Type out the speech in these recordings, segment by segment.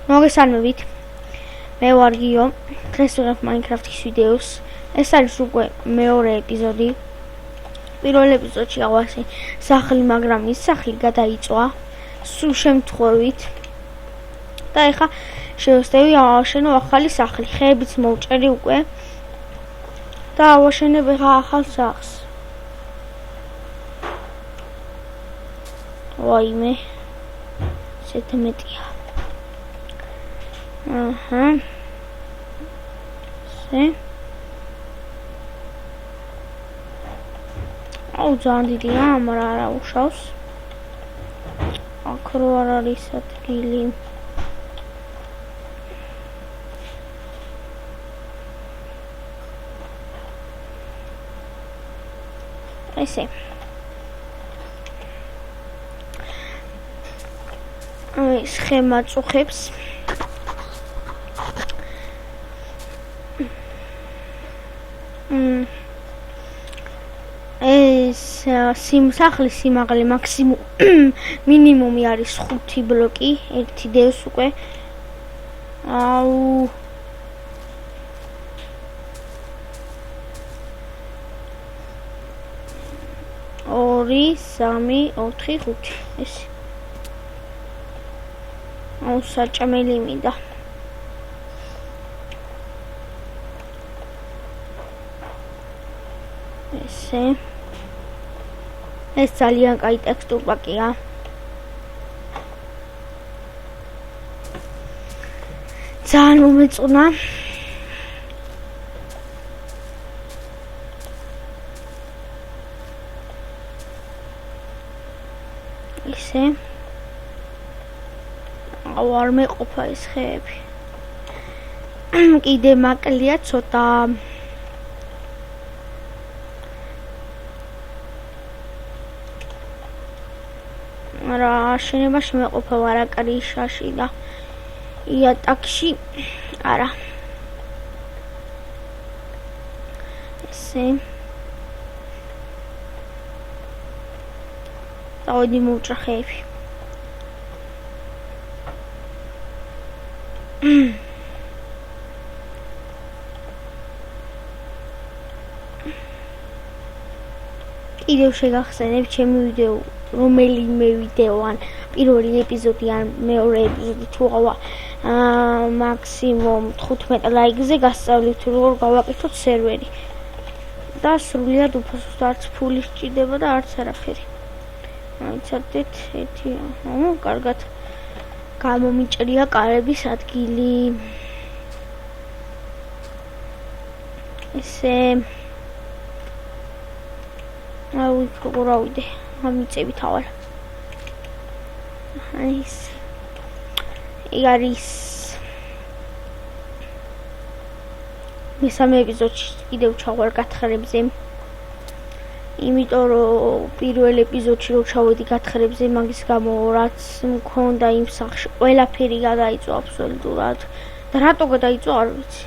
მოგესალმებით. მე ვარ გიო. დღეს ვიღებ Minecraft-ის ვიდეოს. ეს არის უკვე მეორე ეპიზოდი. პირველ ეპიზოდში ავასი სახლი, მაგრამ ის სახლი გადაიწვა სულ შემთხვევით. და ეხა შევსდევი ავაშენო ახალი სახლი. ხეებიც მოვჭერი უკვე. და ავაშენებ ეხა ახალ სახლს. ვაიმე. სეთმეტია. ძალიან დიდია, მაგრამ არა უშავს. აქ რო არ არის ადგილი. ესე. სხემა წუხებს. სახლის სიმაღლე მინიმუმი არის 5 ბლოკი, ერთი დევს უკვე. აუ 2 3 4 5 ეს. აუ საჭმელი მინდა. ესე ეს ძალიან კაი ტექსტურა. ძალიან მომეწონა. ესე არ მეყოფა ეს ხეები. კიდე მაკლია ცოტა. რა შენებაში მეყოფა ვარაკრიშაში და იატაკში არა. ესე დავიდი მოვჭრახები. კიდევ შეგახსენებ ჩემი ვიდეო, რომელიმე ვიდეო ან პირველი ეპიზოდი ან მეორე ეპიზოდი თუ ავა მაქსიმუმ 15 ლაიქზე გასწავლით როგორ გავაკეთოთ სერვერი. და სრულიად უფასოდ არც ფული სჭირდება და არც არაფერი. აიცადეთ ერთი, კარგად გამომიჭრია კარების ადგილი. ესე აუ როგორ ავიდე, ამიწევი თავარ. ის არის მესამე ეპიზოდში კიდევ ჩავარ გათხრებზე. იმიტომ რომ პირველ ეპიზოდში რო ჩავედი გათხრებზე, მაგის გამო რაც მქონდა იმ სახლში ყველაფერი გადაიწვა აბსოლუტურად. და რატო გადაიწვა არ ვიცი.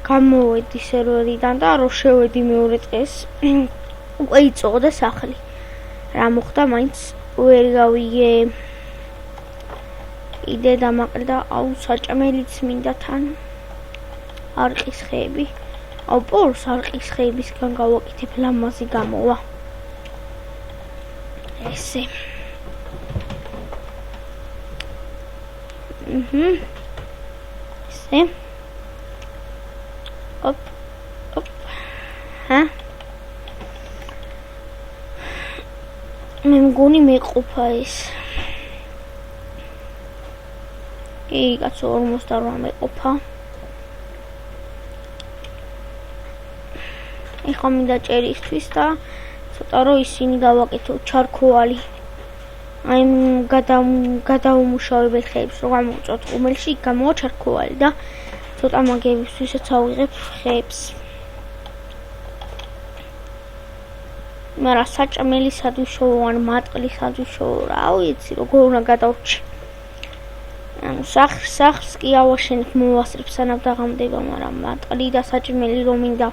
გამოვედი სერვერიდან და რო შევედი მეორე დღეს უკვე იწოდა სახლი. რა მოხდა მაინც ვერ გავიგე. იდე დამაყრდა, აუ საჭმელიც მინდა თან. არყის ხეები. აუ პორს არყის ხეებისგან გავაკეთებ, ლამაზი გამოვა. ესე. ესე. ოპ. მე მგონი მეყოფა ეს. კაცო 48 მეყოფა. ეხლა მინდა ჭერისთვის და ცოტა რომ ისინი გავაკეთო ჩარქოვალი. აი გადაუმუშავებელ ხეებს რო გამოვწოთ ყუმელში, გამოვა ჩარქოვალი და ცოტა მაგებისთვისაც ავიღებ ხეებს. მაგრამ საჭმელი სადუშოო ან მატყლი სადუშოო რა ვიცი როგორ უნდა გადავრჩი. ანუ სახლს კი ავაშენებ მოვასწრებ სანამ დაღამდება, მაგრამ მატყლი და საჭმელი რომ მინდა.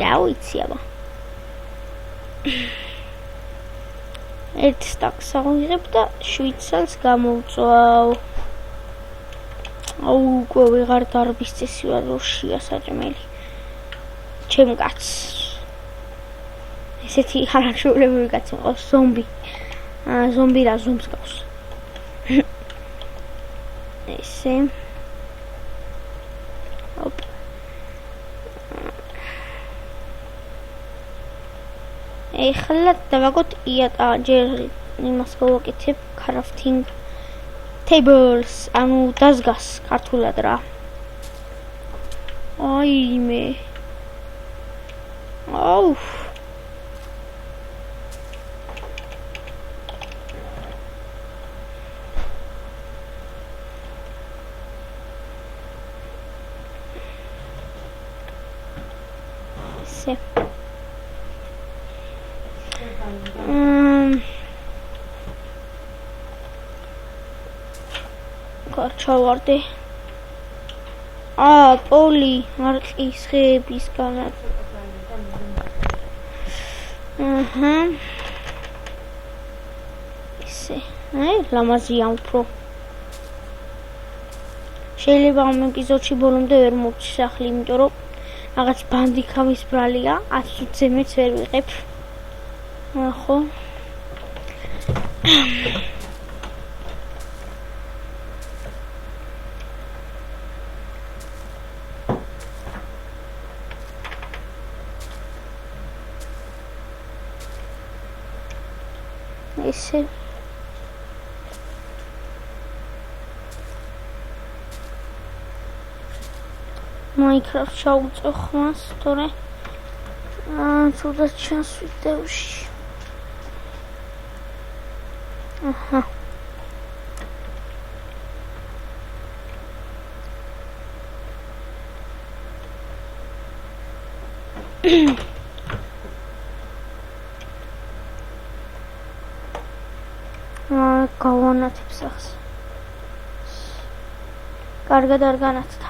რა ვიცი აბა. ერთ სტაკს ავიღებ და 7 წელს გამოვწვავ. აუ, უკვე ვეღარ დარბის წესი ვარ, როშია საჭმელი. ჩემ კაცს. ესეთი არაშულებრივი კაცი მყავს, ზომბი. ზომბი რა ზომს გავს. ესე. ოპ. ეხლა დავაგოთ ჯერ იმას გავაკეთებ crafting tables, ანუ დაზგას ქართულად რა. აიმე. აუ. ესე. ჩავარდე. პოლი არყის ხეებისგანაც. ესე. ლამაზია უფრო. შეიძლება ამ ეპიზოდში ბოლომდე ვერ მოვჭი სახლი, იმიტომ რომ რაღაც ბანდიკავის ბრალია, 10 წუთზე მეც ვერ ვიღებ. ხო. ესე Minecraft ჩაუწევ ხმას, თორე ცუდად ჩანს ვიდეოში. აჰა. გავანათებ სახს. კარგად არ განათდა.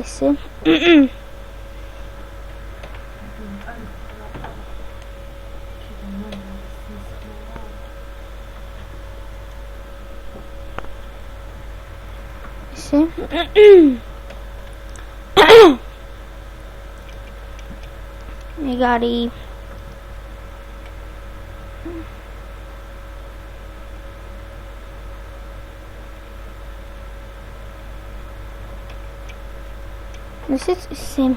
ესე. ესე. Megari. This is sim.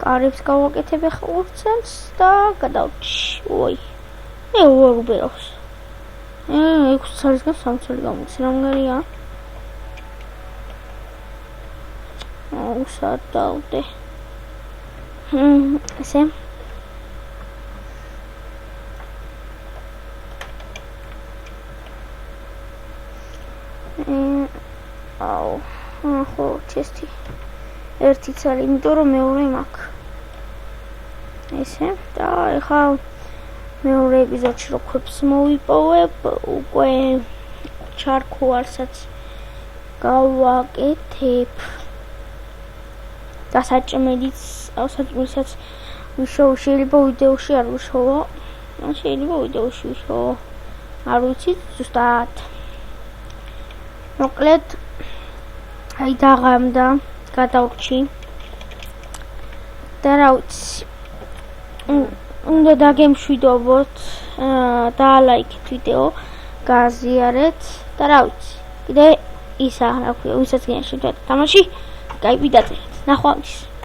Კარებს გავაკეთებ ახლა ურცემს და გადავჭი. ой. უარუბერავს. 6 წელისგან 3 წელი გამოდის. რამდენია? უსადავდე. ესე. აუ, ხო, ჩესტი. ერთი წელი, იმიტომ რომ მეორე მაქვს. ესე, და ეხლა მეორე ეპიზოდში რო ქვებს მოვიპოვებ, უკვე ჩარქუარსაც გავაკეთებ. და საჭმელიც ვიშოვ, შეიძლება ვიდეოში არ ვიშოვო. შეიძლება ვიდეოში ვიშოვო. არ ვიცი, ზუსტად. მოკლედ, აი დაღამდა, გადავრჩი. და რა ვიცი. უნდა დაგემშვიდობოთ, დაალაიქეთ ვიდეო, გააზიარეთ და რა ვიცი. კიდე ისა, რა ქვია, ვისაც გინდა შევდეთ თამაში, გაიფიდაწერეთ. ნახვამდის.